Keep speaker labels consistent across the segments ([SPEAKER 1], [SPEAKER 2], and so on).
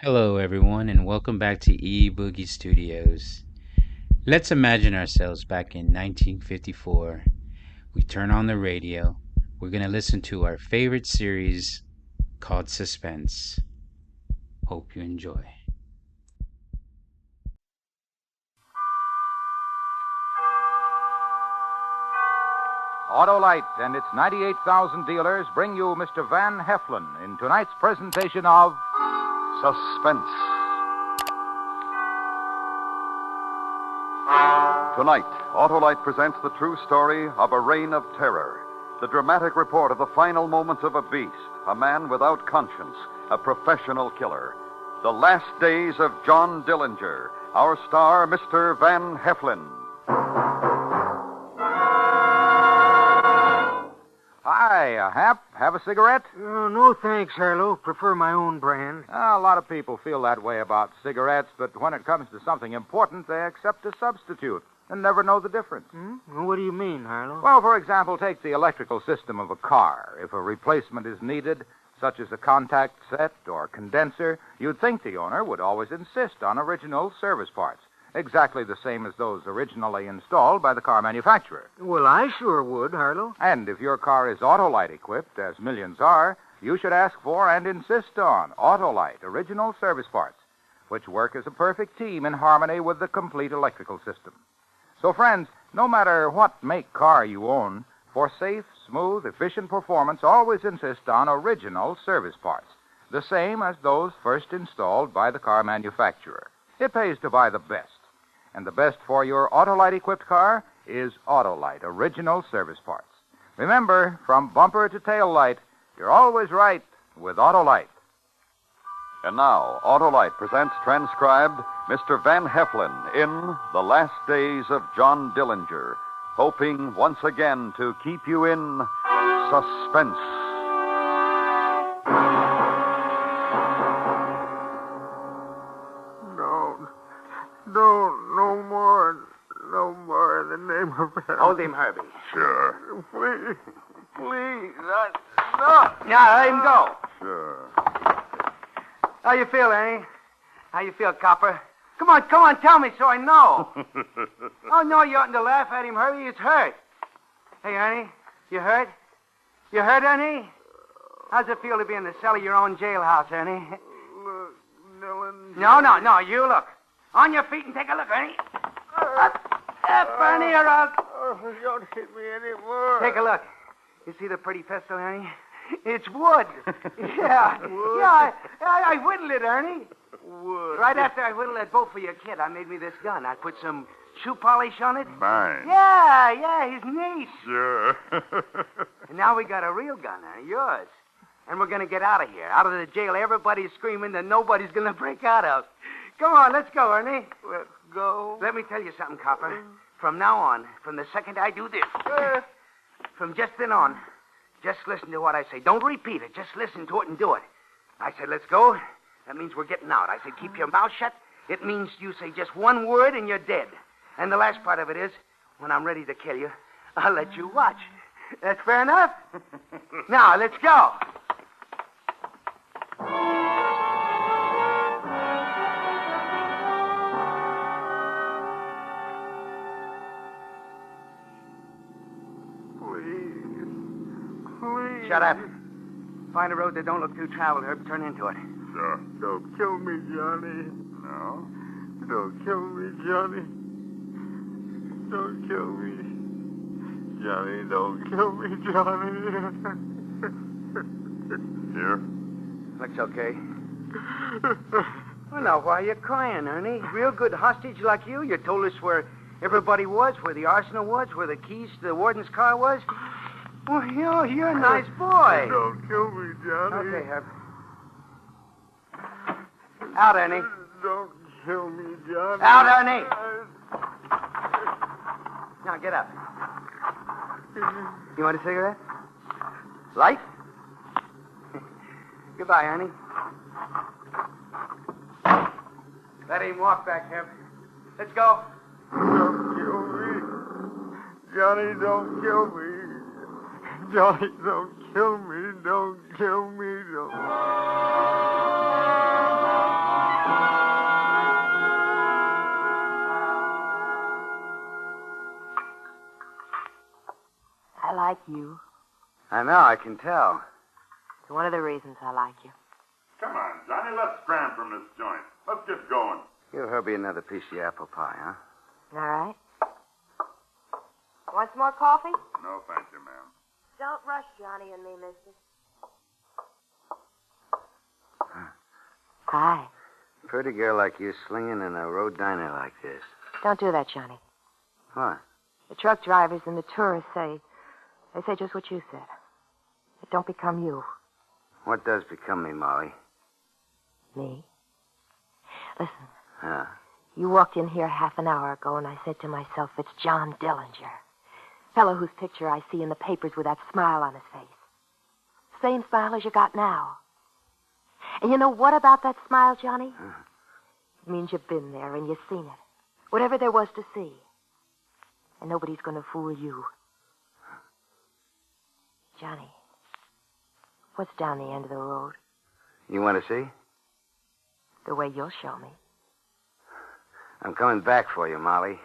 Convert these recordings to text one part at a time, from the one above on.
[SPEAKER 1] Hello, everyone, and welcome back to Boogie Studios. Let's imagine ourselves back in 1954. We turn on the radio. We're going to listen to our favorite series called Suspense. Hope you enjoy.
[SPEAKER 2] Autolite and its 98,000 dealers bring you Mr. Van Heflin in tonight's presentation of Suspense.
[SPEAKER 3] Tonight, Autolite presents the true story of a reign of terror. The dramatic report of the final moments of a beast, a man without conscience, a professional killer. The last days of John Dillinger, our star, Mr. Van Heflin.
[SPEAKER 2] Hi, Hap. Have a cigarette?
[SPEAKER 4] No, thanks, Harlow. Prefer my own brand.
[SPEAKER 2] A lot of people feel that way about cigarettes, but when it comes to something important, they accept a substitute and never know the difference.
[SPEAKER 4] Well, what do you mean, Harlow?
[SPEAKER 2] Well, for example, take the electrical system of a car. If a replacement is needed, such as a contact set or condenser, you'd think the owner would always insist on original service parts, exactly the same as those originally installed by the car manufacturer.
[SPEAKER 4] Well, I sure would, Harlow.
[SPEAKER 2] And if your car is Autolite equipped, as millions are, you should ask for and insist on Autolite original service parts, which work as a perfect team in harmony with the complete electrical system. So, friends, no matter what make car you own, for safe, smooth, efficient performance, always insist on original service parts, the same as those first installed by the car manufacturer. It pays to buy the best. And the best for your Autolite-equipped car is Autolite original service parts. Remember, from bumper to tail light, you're always right with Autolite.
[SPEAKER 3] And now, Autolite presents transcribed Mr. Van Heflin in The Last Days of John Dillinger, hoping once again to keep you in suspense.
[SPEAKER 4] No more in the name of heaven.
[SPEAKER 5] Hold him, Herbie.
[SPEAKER 3] Sure.
[SPEAKER 4] Please,
[SPEAKER 5] No, let him go.
[SPEAKER 3] Sure.
[SPEAKER 5] How you feel, Ernie? How you feel, Copper? Come on, tell me so I know. Oh, no, you oughtn't to laugh at him, Herbie. He's hurt. Hey, Ernie, you hurt? You hurt, Ernie? How's it feel to be in the cell of your own jailhouse, Ernie?
[SPEAKER 4] Look, Dylan.
[SPEAKER 5] No, you look. On your feet and take a look, Ernie. Ernie, or I'll...
[SPEAKER 4] Oh, don't hit me anymore.
[SPEAKER 5] Take a look. You see the pretty pistol, Ernie? It's wood. Yeah.
[SPEAKER 4] Wood?
[SPEAKER 5] Yeah, I whittled it, Ernie.
[SPEAKER 4] Wood.
[SPEAKER 5] Right after I whittled that boat for your kid, I made me this gun. I put some shoe polish on it.
[SPEAKER 3] Mine.
[SPEAKER 5] Yeah, his niece.
[SPEAKER 3] Sure.
[SPEAKER 5] And now we got a real gun, Ernie, yours. And we're going to get out of here. Out of the jail everybody's screaming that nobody's going to break out of. Come on, let's go, Ernie.
[SPEAKER 4] Let's go.
[SPEAKER 5] Let me tell you something, Copper. From now on, from the second I do this, from just then on, just listen to what I say. Don't repeat it. Just listen to it and do it. I said, let's go. That means we're getting out. I said, keep your mouth shut. It means you say just one word and you're dead. And the last part of it is, when I'm ready to kill you, I'll let you watch. That's fair enough? Now, let's go.
[SPEAKER 4] Please.
[SPEAKER 5] Shut up. Find a road that don't look too traveled, Herb. Turn into it.
[SPEAKER 3] Sure.
[SPEAKER 4] Don't kill me, Johnny.
[SPEAKER 3] No?
[SPEAKER 4] Don't kill me, Johnny. Don't kill me. Johnny, don't kill me, Johnny.
[SPEAKER 3] Here?
[SPEAKER 5] Looks okay. Well, now, why are you crying, Ernie? Real good hostage like you. You told us where everybody was, where the arsenal was, where the keys to the warden's car was. Well, you're a nice boy.
[SPEAKER 4] Don't kill me, Johnny.
[SPEAKER 5] Okay, Herb. Out, Ernie.
[SPEAKER 4] Don't kill me, Johnny.
[SPEAKER 5] Out, Ernie. Now, get up. You want a cigarette? Light? Goodbye, Ernie. Let him walk back, Herb. Let's go.
[SPEAKER 4] Don't kill me. Johnny, don't kill me. Johnny, don't kill me. Don't kill me. Don't.
[SPEAKER 6] like you.
[SPEAKER 5] I know, I can tell.
[SPEAKER 6] It's one of the reasons I like you.
[SPEAKER 7] Come on, Johnny, let's scram from this joint. Let's get going.
[SPEAKER 5] Give Herbie another piece of the apple pie, huh?
[SPEAKER 6] All right. Want some more coffee?
[SPEAKER 7] No, thank you, ma'am.
[SPEAKER 6] Don't rush Johnny and me, mister. Hi.
[SPEAKER 5] Pretty girl like you slinging in a road diner like this.
[SPEAKER 6] Don't do that, Johnny.
[SPEAKER 5] What?
[SPEAKER 6] The truck drivers and the tourists say just what you said. It don't become you.
[SPEAKER 5] What does become me, Molly?
[SPEAKER 6] Me? Listen,
[SPEAKER 5] Huh?
[SPEAKER 6] you walked in here half an hour ago, and I said to myself, it's John Dillinger. Fellow whose picture I see in the papers with that smile on his face. Same smile as you got now. And you know what about that smile, Johnny? It means you've been there and you've seen it. Whatever there was to see. And nobody's going to fool you. Johnny, what's down the end of the road?
[SPEAKER 5] You want to see?
[SPEAKER 6] The way you'll show me.
[SPEAKER 5] I'm coming back for you, Molly.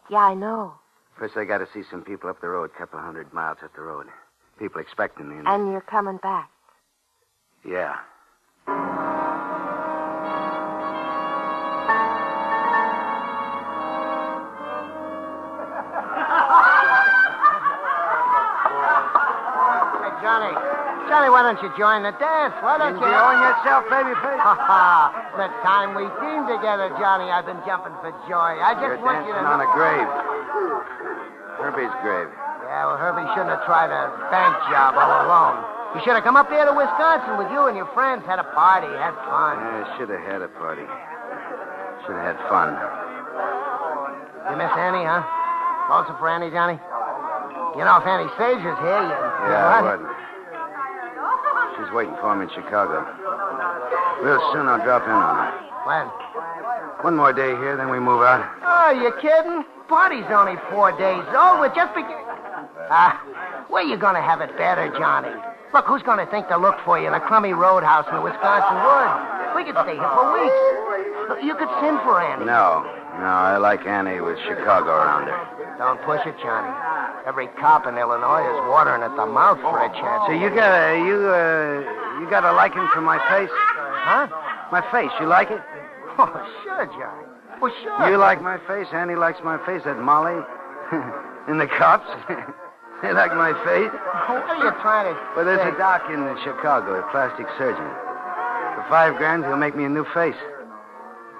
[SPEAKER 6] Yeah, I know.
[SPEAKER 5] First, I got to see some people up the road, a couple 100 miles up the road. People expecting me.
[SPEAKER 6] And you're coming back.
[SPEAKER 5] Yeah.
[SPEAKER 8] Johnny, why don't you join the dance? Why don't you...
[SPEAKER 5] Enjoying yourself, babyface?
[SPEAKER 8] Ha ha! The time we teamed together, Johnny, I've been jumping for joy. I just
[SPEAKER 5] You're
[SPEAKER 8] want you to...
[SPEAKER 5] dancing on a grave. Herbie's grave.
[SPEAKER 8] Yeah, well, Herbie shouldn't have tried a bank job all alone. You should have come up here to Wisconsin with you and your friends, had a party, had fun.
[SPEAKER 5] Yeah, should have had a party. Should have had fun.
[SPEAKER 8] You miss Annie, huh? Lonesome for Annie, Johnny? You know, if Annie Sager's here, you...
[SPEAKER 5] Yeah, I would. She's waiting for me in Chicago. Real soon I'll drop in on her.
[SPEAKER 8] When?
[SPEAKER 5] One more day here, then we move out.
[SPEAKER 8] Oh, you kidding? Party's only 4 days old. We're just beginning. Where you gonna have it better, Johnny? Look, who's gonna think to look for you in a crummy roadhouse in the Wisconsin woods? We could stay here for weeks. Look, you could send for Annie.
[SPEAKER 5] No, I like Annie with Chicago around her.
[SPEAKER 8] Don't push it, Johnny. Every cop in Illinois is watering at the mouth for a chance.
[SPEAKER 5] So you got a liking for my face?
[SPEAKER 8] Huh?
[SPEAKER 5] My face, you like it?
[SPEAKER 8] Oh, sure, Johnny. Well, sure.
[SPEAKER 5] You like my face, Annie likes my face, that Molly. And the cops, they like my face.
[SPEAKER 8] What are you trying to
[SPEAKER 5] Well, there's
[SPEAKER 8] say?
[SPEAKER 5] a doc in Chicago, a plastic surgeon. For $5,000, he'll make me a new face.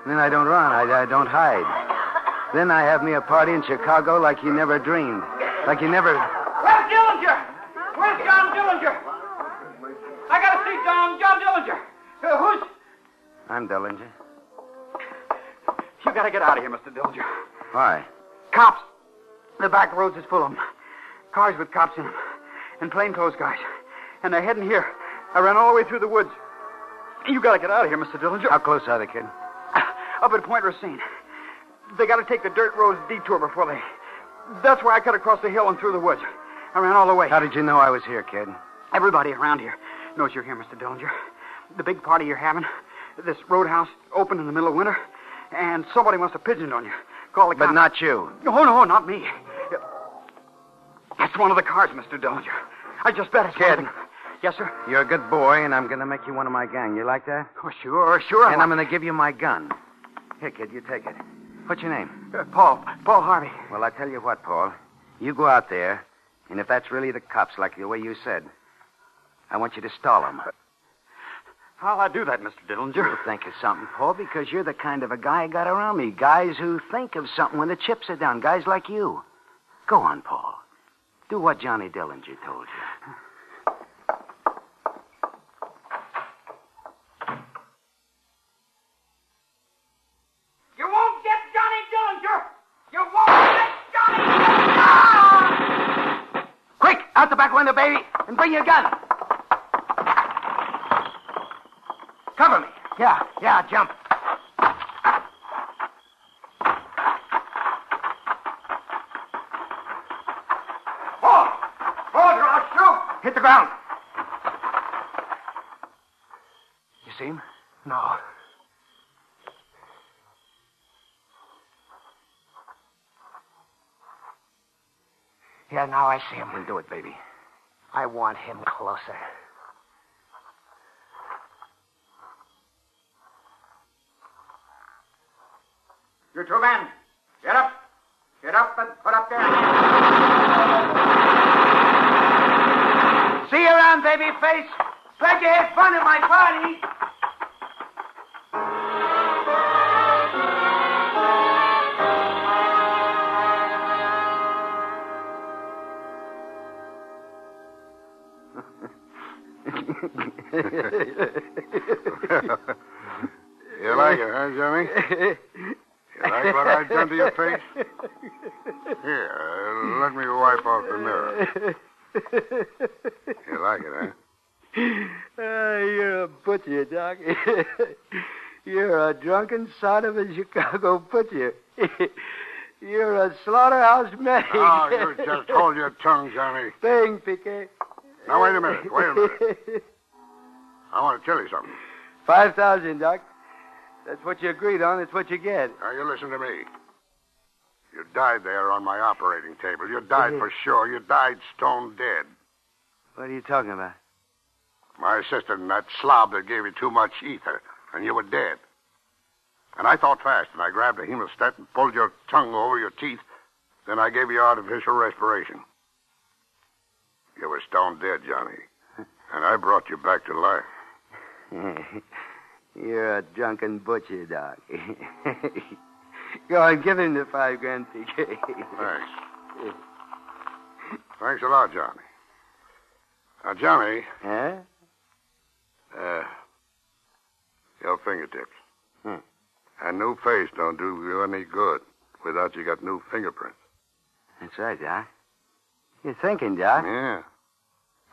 [SPEAKER 5] And then I don't run, I don't hide. Then I have me a party in Chicago like you never dreamed. Like you never...
[SPEAKER 9] Where's Dillinger? Where's John Dillinger? I gotta see John Dillinger. Who's...
[SPEAKER 5] I'm Dillinger.
[SPEAKER 9] You gotta get out of here, Mr. Dillinger.
[SPEAKER 5] Why?
[SPEAKER 9] Cops. The back roads is full of them. Cars with cops in them. And plainclothes guys. And they're heading here. I ran all the way through the woods. You gotta get out of here, Mr. Dillinger.
[SPEAKER 5] How close are they, kid?
[SPEAKER 9] Up at Point Racine. They gotta take the dirt roads detour before they... That's why I cut across the hill and through the woods. I ran all the way.
[SPEAKER 5] How did you know I was here, kid?
[SPEAKER 9] Everybody around here knows you're here, Mr. Dillinger. The big party you're having, this roadhouse open in the middle of winter, and somebody must have pigeoned on you. Call the cops.
[SPEAKER 5] But not you.
[SPEAKER 9] No, not me. That's one of the cars, Mr. Dillinger. I just bet it's
[SPEAKER 5] Kid.
[SPEAKER 9] one of them. Yes, sir?
[SPEAKER 5] You're a good boy, and I'm going to make you one of my gang. You like that?
[SPEAKER 9] Oh, sure.
[SPEAKER 5] And I'm going to give you my gun. Here, kid, you take it. What's your name?
[SPEAKER 9] Paul Harvey.
[SPEAKER 5] Well, I tell you what, Paul. You go out there, and if that's really the cops, like the way you said, I want you to stall them.
[SPEAKER 9] How'll I do that, Mr. Dillinger?
[SPEAKER 5] You think of something, Paul, because you're the kind of a guy I got around me. Guys who think of something when the chips are down. Guys like you. Go on, Paul. Do what Johnny Dillinger told you.
[SPEAKER 9] You won't get Johnny Dillinger! You won't get Johnny Dillinger!
[SPEAKER 5] Quick, out the back window, baby, and bring your gun. Cover me.
[SPEAKER 8] Yeah, jump.
[SPEAKER 9] Hold or I'll shoot!
[SPEAKER 5] Hit the ground. You see him?
[SPEAKER 8] No. Yeah, now I see him.
[SPEAKER 5] Then do it, baby.
[SPEAKER 8] I want him closer.
[SPEAKER 2] You two men, get up. Get up and put up there.
[SPEAKER 5] See you around, baby face. Glad you had fun at my party.
[SPEAKER 4] You like it, huh, Johnny? You like what I've done to your face? Here, let me wipe off the mirror. You like it, huh?
[SPEAKER 8] You're a butcher, Doc. You're a drunken son of a Chicago butcher. You're a slaughterhouse medic.
[SPEAKER 4] Oh, you just hold your tongue, Johnny.
[SPEAKER 8] Thing, Piquet.
[SPEAKER 4] Now, wait a minute. I want to tell you something.
[SPEAKER 8] 5,000, Doc. That's what you agreed on. That's what you get.
[SPEAKER 4] Now, you listen to me. You died there on my operating table. You died for sure. You died stone dead.
[SPEAKER 8] What are you talking about?
[SPEAKER 4] My assistant and that slob that gave you too much ether, and you were dead. And I thought fast, and I grabbed a hemostat and pulled your tongue over your teeth. Then I gave you artificial respiration. You were stone dead, Johnny. And I brought you back to life.
[SPEAKER 8] You're a drunken butcher, Doc. Go on, give him the $5,000, PK.
[SPEAKER 4] Thanks. Thanks a lot, Johnny. Now, Johnny.
[SPEAKER 8] Huh?
[SPEAKER 4] Your fingertips. A new face don't do you any good without you got new fingerprints.
[SPEAKER 8] That's right, Doc. You're thinking, Doc.
[SPEAKER 4] Yeah.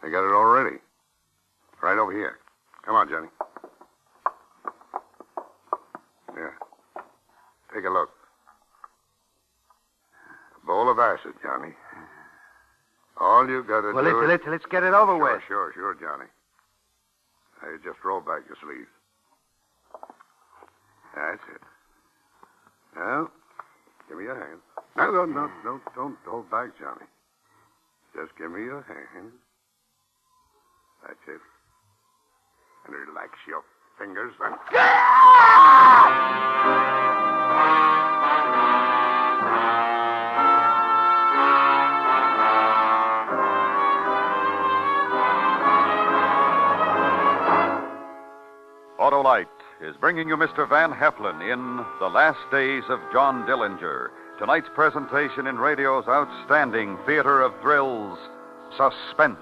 [SPEAKER 4] I got it already. Right over here. Come on, Johnny. Yeah. Take a look. A bowl of acid, Johnny. All you got to do is...
[SPEAKER 8] Let's get it over with.
[SPEAKER 4] Sure, Johnny. Now, you just roll back your sleeves. That's it. Now, give me your hand. No, don't hold back, Johnny. Just give me your hand. That's it. And relax your fingers and...
[SPEAKER 3] Autolite is bringing you Mr. Van Heflin in The Last Days of John Dillinger. Tonight's presentation in radio's outstanding theater of thrills, Suspense.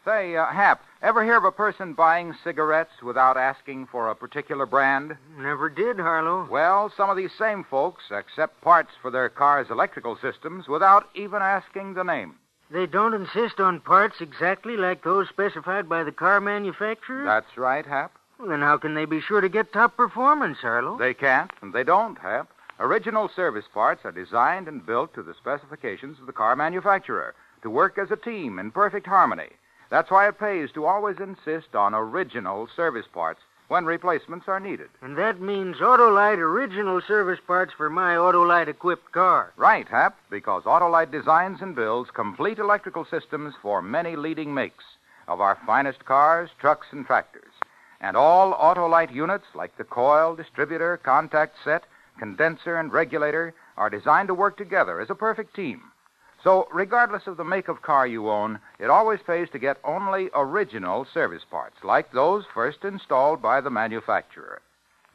[SPEAKER 2] Say, Hap, ever hear of a person buying cigarettes without asking for a particular brand?
[SPEAKER 8] Never did, Harlow.
[SPEAKER 2] Well, some of these same folks accept parts for their car's electrical systems without even asking the name.
[SPEAKER 10] They don't insist on parts exactly like those specified by the car manufacturer?
[SPEAKER 2] That's right, Hap.
[SPEAKER 10] Well, then how can they be sure to get top performance, Harlow?
[SPEAKER 2] They can't, and they don't, Hap. Original service parts are designed and built to the specifications of the car manufacturer to work as a team in perfect harmony. That's why it pays to always insist on original service parts when replacements are needed.
[SPEAKER 10] And that means Autolite original service parts for my Autolite-equipped car.
[SPEAKER 2] Right, Hap, because Autolite designs and builds complete electrical systems for many leading makes of our finest cars, trucks, and tractors. And all Autolite units, like the coil, distributor, contact set, condenser, and regulator, are designed to work together as a perfect team. So, regardless of the make of car you own, it always pays to get only original service parts, like those first installed by the manufacturer.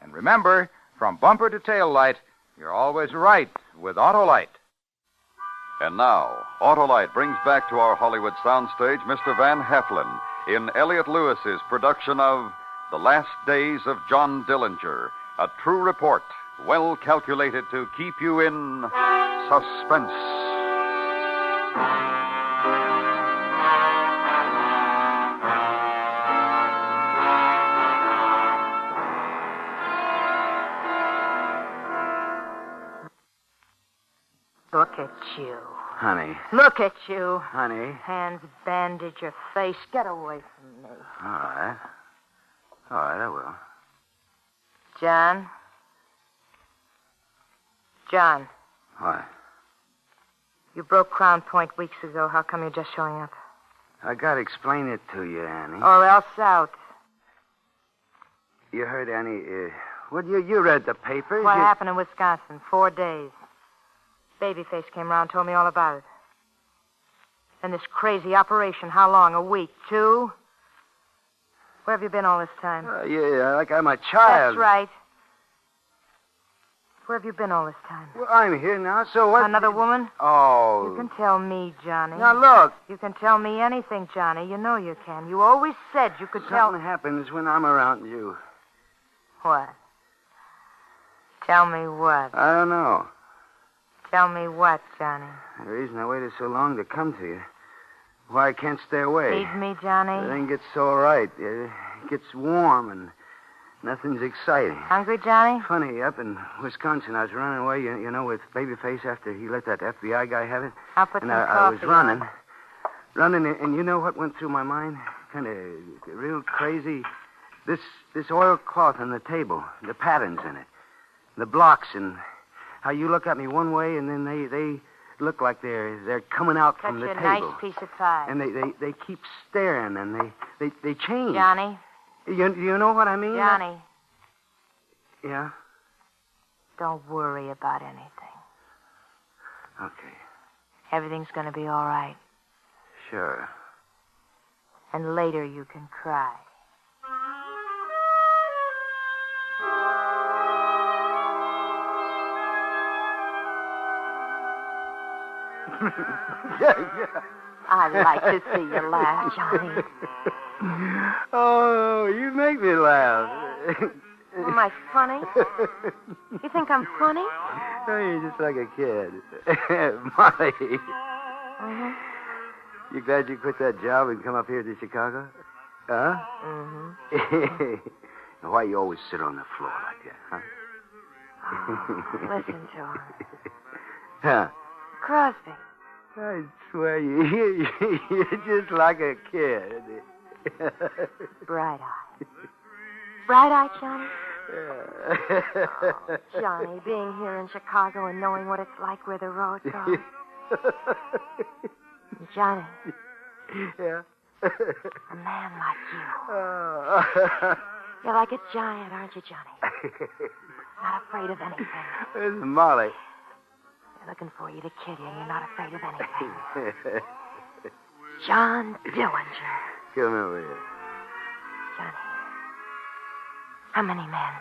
[SPEAKER 2] And remember, from bumper to tail light, you're always right with Autolite.
[SPEAKER 3] And now, Autolite brings back to our Hollywood soundstage Mr. Van Heflin in Elliot Lewis's production of The Last Days of John Dillinger, a true report, well calculated to keep you in suspense.
[SPEAKER 6] Look at you.
[SPEAKER 8] Honey.
[SPEAKER 6] Look at you.
[SPEAKER 8] Honey.
[SPEAKER 6] Hands bandage your face. Get away from me.
[SPEAKER 8] All right.
[SPEAKER 5] All right, I will.
[SPEAKER 6] John? John,
[SPEAKER 5] Why?
[SPEAKER 6] you broke Crown Point weeks ago. How come you're just showing up?
[SPEAKER 5] I gotta explain it to you, Annie.
[SPEAKER 6] Or else out.
[SPEAKER 5] You heard, Annie, you read the papers.
[SPEAKER 6] What happened in Wisconsin? 4 days. Babyface came around, told me all about it. And this crazy operation, how long? A week? 2? Where have you been all this time?
[SPEAKER 5] Yeah, like I'm a child.
[SPEAKER 6] That's right. Where have you been all this time?
[SPEAKER 5] Well, I'm here now, so what?
[SPEAKER 6] Another woman?
[SPEAKER 5] Oh.
[SPEAKER 6] You can tell me, Johnny.
[SPEAKER 5] Now, look.
[SPEAKER 6] You can tell me anything, Johnny. You know you can. You always said you could tell...
[SPEAKER 5] Something happens when I'm around you.
[SPEAKER 6] What? Tell me what?
[SPEAKER 5] I don't know.
[SPEAKER 6] Tell me what, Johnny?
[SPEAKER 5] The reason I waited so long to come to you. Why I can't stay away.
[SPEAKER 6] Feed me, Johnny?
[SPEAKER 5] Everything gets so right. It gets warm and nothing's exciting.
[SPEAKER 6] Hungry, Johnny?
[SPEAKER 5] Funny, up in Wisconsin, I was running away, you know, with Babyface after he let that FBI guy have it.
[SPEAKER 6] I'll put
[SPEAKER 5] and
[SPEAKER 6] some
[SPEAKER 5] I
[SPEAKER 6] coffee
[SPEAKER 5] was running.
[SPEAKER 6] on.
[SPEAKER 5] Running, and you know what went through my mind? Kind of real crazy. This oilcloth on the table, the patterns in it, the blocks, and how you look at me one way, and then they look like they're coming out from the
[SPEAKER 6] Cut
[SPEAKER 5] table.
[SPEAKER 6] you a nice piece of pie.
[SPEAKER 5] And they keep staring, and they change.
[SPEAKER 6] Johnny?
[SPEAKER 5] You know what I mean?
[SPEAKER 6] Johnny,
[SPEAKER 5] Yeah?
[SPEAKER 6] don't worry about anything.
[SPEAKER 5] Okay.
[SPEAKER 6] Everything's going to be all right.
[SPEAKER 5] Sure.
[SPEAKER 6] And later you can cry. I like to see you laugh, Johnny.
[SPEAKER 5] Oh, you make me laugh.
[SPEAKER 6] Am I funny? You think I'm funny?
[SPEAKER 5] Oh, you're just like a kid. Molly.
[SPEAKER 6] Mm-hmm.
[SPEAKER 5] You glad you quit that job and come up here to Chicago? Huh?
[SPEAKER 6] Mm-hmm.
[SPEAKER 5] Why you always sit on the floor like that, huh?
[SPEAKER 6] Oh, listen to him.
[SPEAKER 5] Huh?
[SPEAKER 6] Crosby.
[SPEAKER 5] I swear you're just like a kid.
[SPEAKER 6] Bright-eyed. Bright-eyed, Johnny?
[SPEAKER 5] Yeah.
[SPEAKER 6] Oh, Johnny, being here in Chicago and knowing what it's like where the road goes. Johnny.
[SPEAKER 5] Yeah.
[SPEAKER 6] A man like you. You're like a giant, aren't you, Johnny? Not afraid of anything.
[SPEAKER 5] Where's Molly?
[SPEAKER 6] They're looking for you to kill you, and you're not afraid of anything. John Dillinger.
[SPEAKER 5] Come over here.
[SPEAKER 6] Johnny. How many men?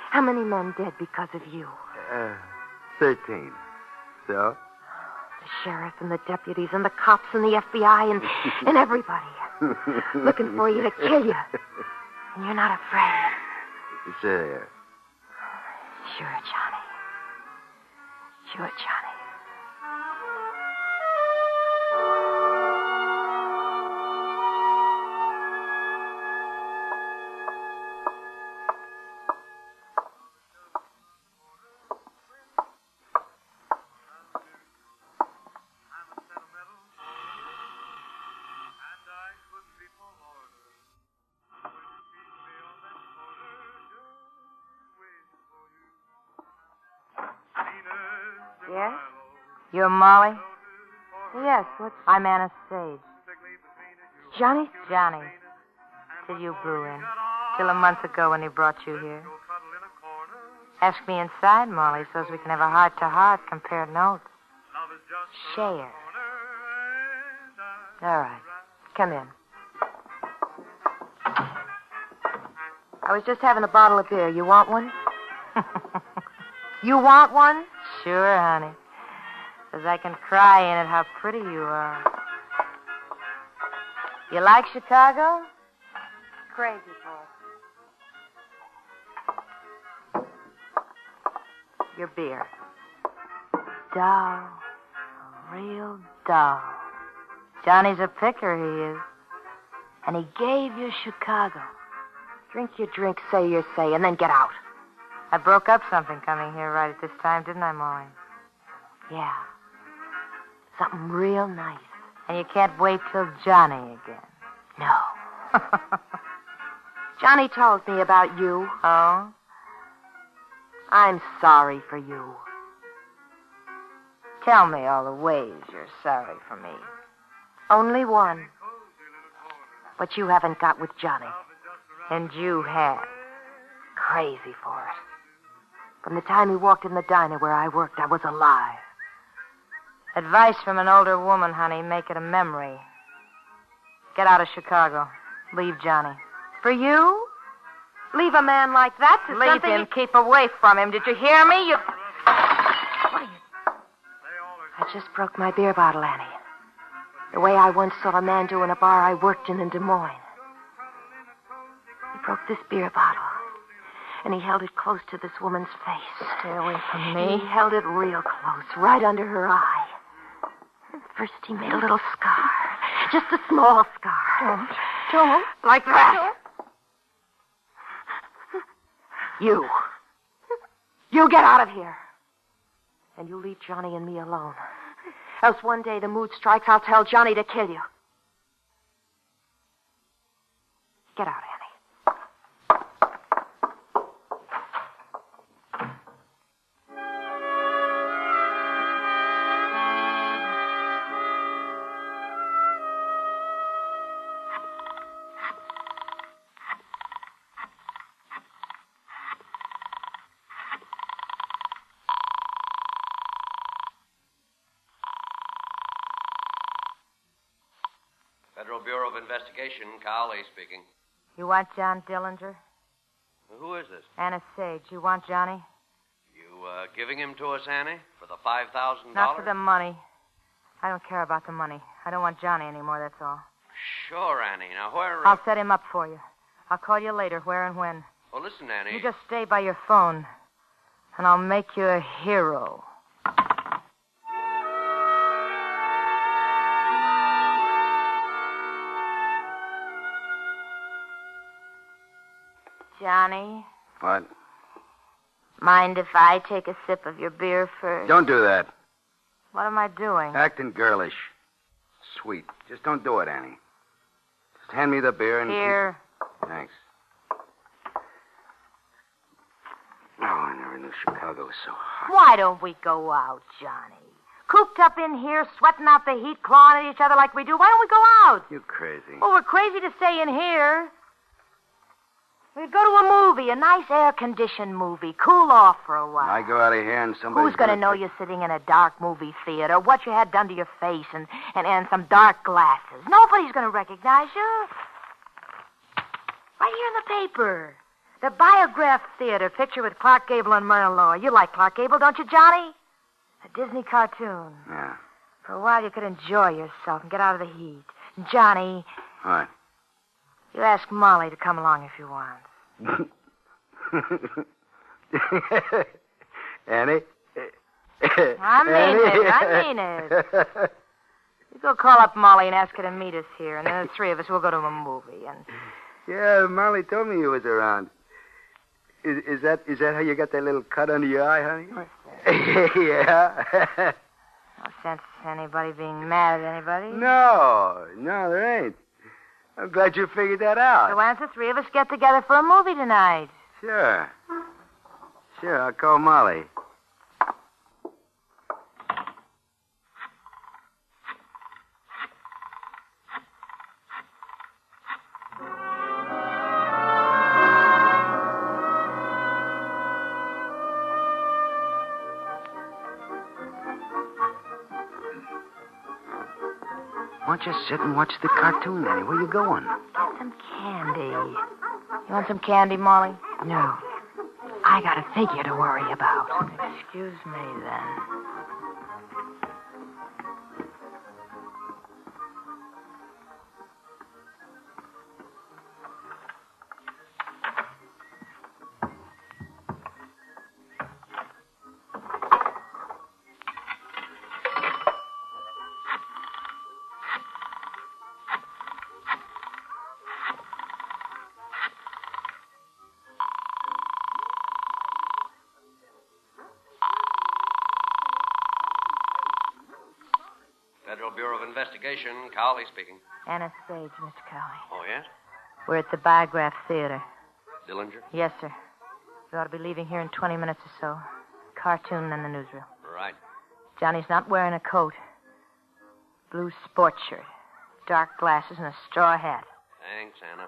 [SPEAKER 6] How many men dead because of you?
[SPEAKER 5] 13. So?
[SPEAKER 6] The sheriff and the deputies and the cops and the FBI and everybody. Looking for you to kill you. And you're not afraid.
[SPEAKER 5] Sit here.
[SPEAKER 6] Sure, Johnny. Sure, Johnny. Yes? You're Molly? Yes, I'm Anastasia. Johnny? Johnny. Till you blew in. Till a month ago when he brought you here. Ask me inside, Molly, so we can have a heart-to-heart, compare notes. Share. All right. Come in. I was just having a bottle of beer. You want one? You want one? Sure, honey. 'Cause I can cry in it how pretty you are. You like Chicago? Crazy for it. Your beer. Dull. A real dull. Johnny's a picker, he is. And he gave you Chicago. Drink your drink, say your say, and then get out. I broke up something coming here right at this time, didn't I, Molly? Yeah. Something real nice. And you can't wait till Johnny again. No. Johnny told me about you.
[SPEAKER 11] Oh?
[SPEAKER 6] I'm sorry for you.
[SPEAKER 11] Tell me all the ways you're sorry for me.
[SPEAKER 6] Only one. But you haven't got with Johnny.
[SPEAKER 11] And you have.
[SPEAKER 6] Crazy for it. From the time he walked in the diner where I worked, I was alive.
[SPEAKER 11] Advice from an older woman, honey. Make it a memory. Get out of Chicago. Leave Johnny.
[SPEAKER 6] For you? Leave a man like that to
[SPEAKER 11] Leave
[SPEAKER 6] something...
[SPEAKER 11] him. Keep away from him. Did you hear me? You...
[SPEAKER 6] What are you... I just broke my beer bottle, Annie. The way I once saw a man do in a bar I worked in Des Moines. He broke this beer bottle, and he held it close to this woman's face.
[SPEAKER 11] Stay away from me.
[SPEAKER 6] He held it real close, right under her eye. First he made a little scar. Just a small scar.
[SPEAKER 11] Don't.
[SPEAKER 6] Like that. You get out of here. And you leave Johnny and me alone. Else one day the mood strikes, I'll tell Johnny to kill you. Get out, Annie.
[SPEAKER 12] Federal Bureau of Investigation, Carl Lee speaking.
[SPEAKER 11] You want John Dillinger?
[SPEAKER 12] Who is this?
[SPEAKER 11] Anna Sage. You want Johnny?
[SPEAKER 12] You giving him to us, Annie, for the $5,000?
[SPEAKER 11] Not for the money. I don't care about the money. I don't want Johnny anymore, that's all.
[SPEAKER 12] Sure, Annie. Now, where...
[SPEAKER 11] I'll set him up for you. I'll call you later, where and when.
[SPEAKER 12] Well, listen, Annie.
[SPEAKER 11] You just stay by your phone, and I'll make you a hero. Johnny,
[SPEAKER 8] What?
[SPEAKER 11] mind if I take a sip of your beer first?
[SPEAKER 8] Don't do that.
[SPEAKER 11] What am I doing?
[SPEAKER 8] Acting girlish. Sweet. Just don't do it, Annie. Just hand me the beer and...
[SPEAKER 11] Here.
[SPEAKER 8] Thanks. Oh, I never knew Chicago was so hot.
[SPEAKER 11] Why don't we go out, Johnny? Cooped up in here, sweating out the heat, clawing at each other like we do. Why don't we go out?
[SPEAKER 8] You crazy.
[SPEAKER 11] Well, we're crazy to stay in here. We'd go to a movie, a nice air-conditioned movie. Cool off for a while.
[SPEAKER 8] I go out of here and somebody's
[SPEAKER 11] Who's going to know you're sitting in a dark movie theater, what you had done to your face, and some dark glasses? Nobody's going to recognize you. Right here in the paper. The Biograph Theater picture with Clark Gable and Myrna Loy. You like Clark Gable, don't you, Johnny? A Disney cartoon.
[SPEAKER 8] Yeah.
[SPEAKER 11] For a while, you could enjoy yourself and get out of the heat. And Johnny,
[SPEAKER 8] What?
[SPEAKER 11] you ask Molly to come along if you want.
[SPEAKER 8] Annie?
[SPEAKER 11] I mean it. You go call up Molly and ask her to meet us here, and then the three of us will go to a movie. And
[SPEAKER 8] Yeah, Molly told me you was around. Is that how you got that little cut under your eye, honey?
[SPEAKER 11] what's that?
[SPEAKER 8] Yeah.
[SPEAKER 11] No sense anybody being mad at anybody.
[SPEAKER 8] No, there ain't. I'm glad you figured that out.
[SPEAKER 11] So why don't the three of us get together for a movie tonight?
[SPEAKER 8] Sure, I'll call Molly. Why don't you sit and watch the cartoon, Annie? Where you going?
[SPEAKER 11] Get some candy. You want some candy, Molly?
[SPEAKER 6] No. I got a figure to worry about.
[SPEAKER 11] Excuse me, then.
[SPEAKER 12] Federal Bureau of Investigation, Carl Lee speaking.
[SPEAKER 11] Anna Sage, Mr. Cowley.
[SPEAKER 12] Oh, yes?
[SPEAKER 11] We're at the Biograph Theater.
[SPEAKER 12] Dillinger?
[SPEAKER 11] Yes, sir. We ought to be leaving here in 20 minutes or so. Cartoon in the newsreel.
[SPEAKER 12] Right.
[SPEAKER 11] Johnny's not wearing a coat. Blue sports shirt, dark glasses, and a straw hat.
[SPEAKER 12] Thanks, Anna.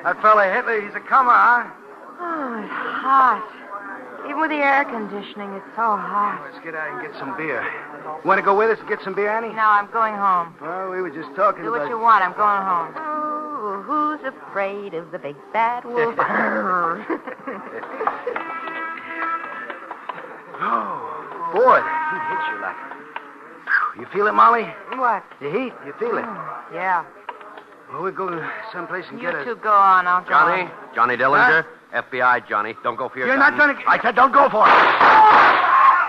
[SPEAKER 5] That fella Hitler, he's a comer, huh?
[SPEAKER 11] Oh, it's hot. Even with the air conditioning, it's so hot.
[SPEAKER 5] Let's get out and get some beer. Want to go with us and get some beer, Annie?
[SPEAKER 11] No, I'm going home.
[SPEAKER 5] Well, we were just talking
[SPEAKER 11] Do
[SPEAKER 5] about...
[SPEAKER 11] what you want. I'm going home. Oh, who's afraid of the big bad wolf?
[SPEAKER 5] Oh, boy, that heat hits you like... You feel it, Molly?
[SPEAKER 11] What?
[SPEAKER 5] The heat, you feel it?
[SPEAKER 11] Yeah.
[SPEAKER 5] Well, we'll go someplace and
[SPEAKER 11] You
[SPEAKER 5] get
[SPEAKER 11] two go on. I'll go
[SPEAKER 12] Johnny?
[SPEAKER 11] on.
[SPEAKER 12] Johnny Dillinger? FBI, Johnny. Don't go for your
[SPEAKER 5] You're
[SPEAKER 12] gun.
[SPEAKER 5] not going to... I said don't go for it.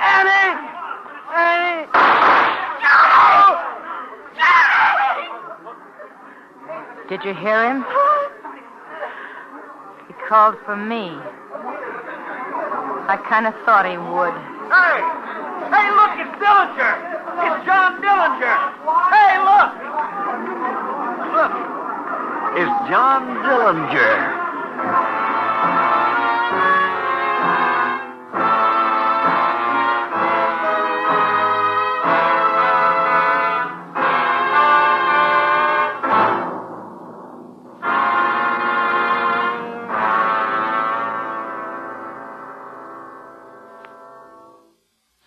[SPEAKER 5] Annie! Annie!
[SPEAKER 11] Did you hear him? He called for me. I kind of thought he would.
[SPEAKER 5] Hey! Hey, look, it's Dillinger! It's John Dillinger! Hey, look! Look! It's John Dillinger.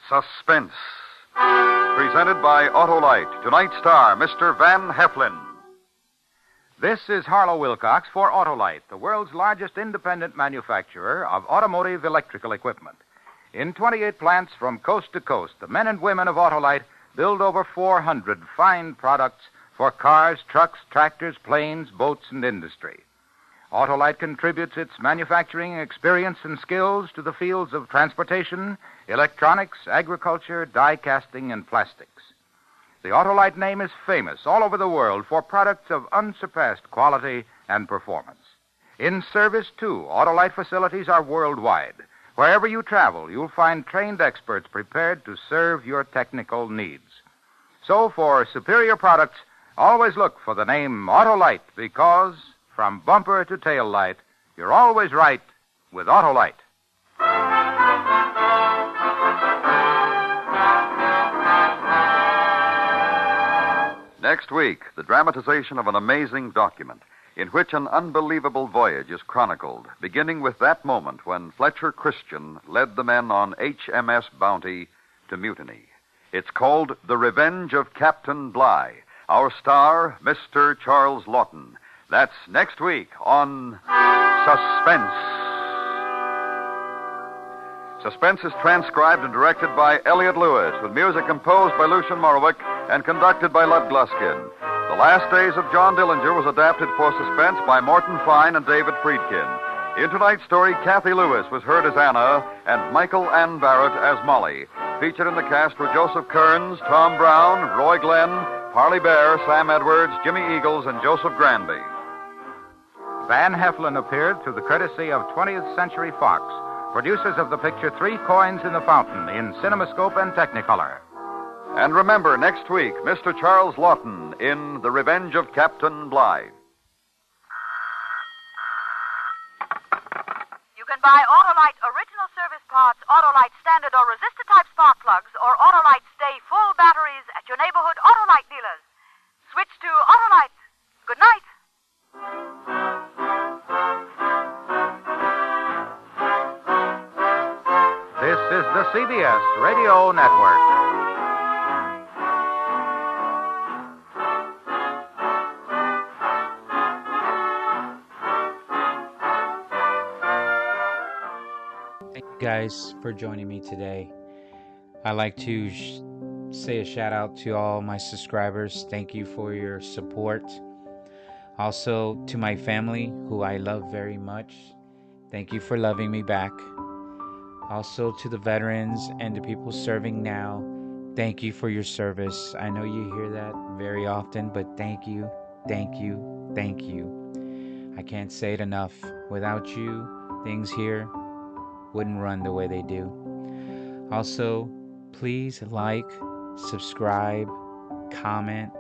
[SPEAKER 3] Suspense. Presented by Autolite. Tonight's star, Mr. Van Heflin.
[SPEAKER 2] This is Harlow Wilcox for Autolite, the world's largest independent manufacturer of automotive electrical equipment. In 28 plants from coast to coast, the men and women of Autolite build over 400 fine products for cars, trucks, tractors, planes, boats, and industry. Autolite contributes its manufacturing experience and skills to the fields of transportation, electronics, agriculture, die casting, and plastics. The Autolite name is famous all over the world for products of unsurpassed quality and performance. In service, too, Autolite facilities are worldwide. Wherever you travel, you'll find trained experts prepared to serve your technical needs. So, for superior products, always look for the name Autolite, because from bumper to tail light, you're always right with Autolite.
[SPEAKER 3] Next week, the dramatization of an amazing document in which an unbelievable voyage is chronicled, beginning with that moment when Fletcher Christian led the men on HMS Bounty to mutiny. It's called The Revenge of Captain Bligh. Our star, Mr. Charles Lawton. That's next week on Suspense. Suspense is transcribed and directed by Elliott Lewis, with music composed by Lucien Morawick and conducted by Lud Gluskin. The Last Days of John Dillinger was adapted for Suspense by Morton Fine and David Friedkin. In tonight's story, Kathy Lewis was heard as Anna and Michael Ann Barrett as Molly. Featured in the cast were Joseph Kearns, Tom Brown, Roy Glenn, Parley Bear, Sam Edwards, Jimmy Eagles, and Joseph Granby.
[SPEAKER 2] Van Heflin appeared through the courtesy of 20th Century Fox, producers of the picture Three Coins in the Fountain in CinemaScope and Technicolor.
[SPEAKER 3] And remember, next week, Mr. Charles Lawton in The Revenge of Captain Bligh.
[SPEAKER 13] You can buy Autolite original service parts, Autolite standard or resistor type spark plugs, or Autolite stay full batteries at your neighborhood Autolite dealers. Switch to Autolite. Good night.
[SPEAKER 2] This is the CBS Radio Network.
[SPEAKER 1] Thank you guys for joining me today. I'd like to say a shout out to all my subscribers. Thank you for your support. Also to my family, who I love very much. Thank you for loving me back. Also to the veterans and the people serving now. Thank you for your service. I know you hear that very often, but thank you, thank you, thank you. I can't say it enough. Without you, things here wouldn't run the way they do. Also, please like, subscribe, comment,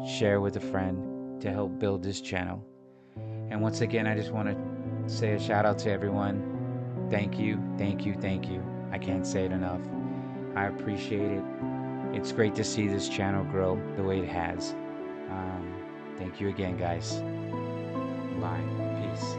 [SPEAKER 1] share with a friend to help build this channel. And once again, I just want to say a shout out to everyone. Thank you, thank you, thank you. I can't say it enough. I appreciate it. It's great to see this channel grow the way it has. Thank you again, guys. Bye. Peace.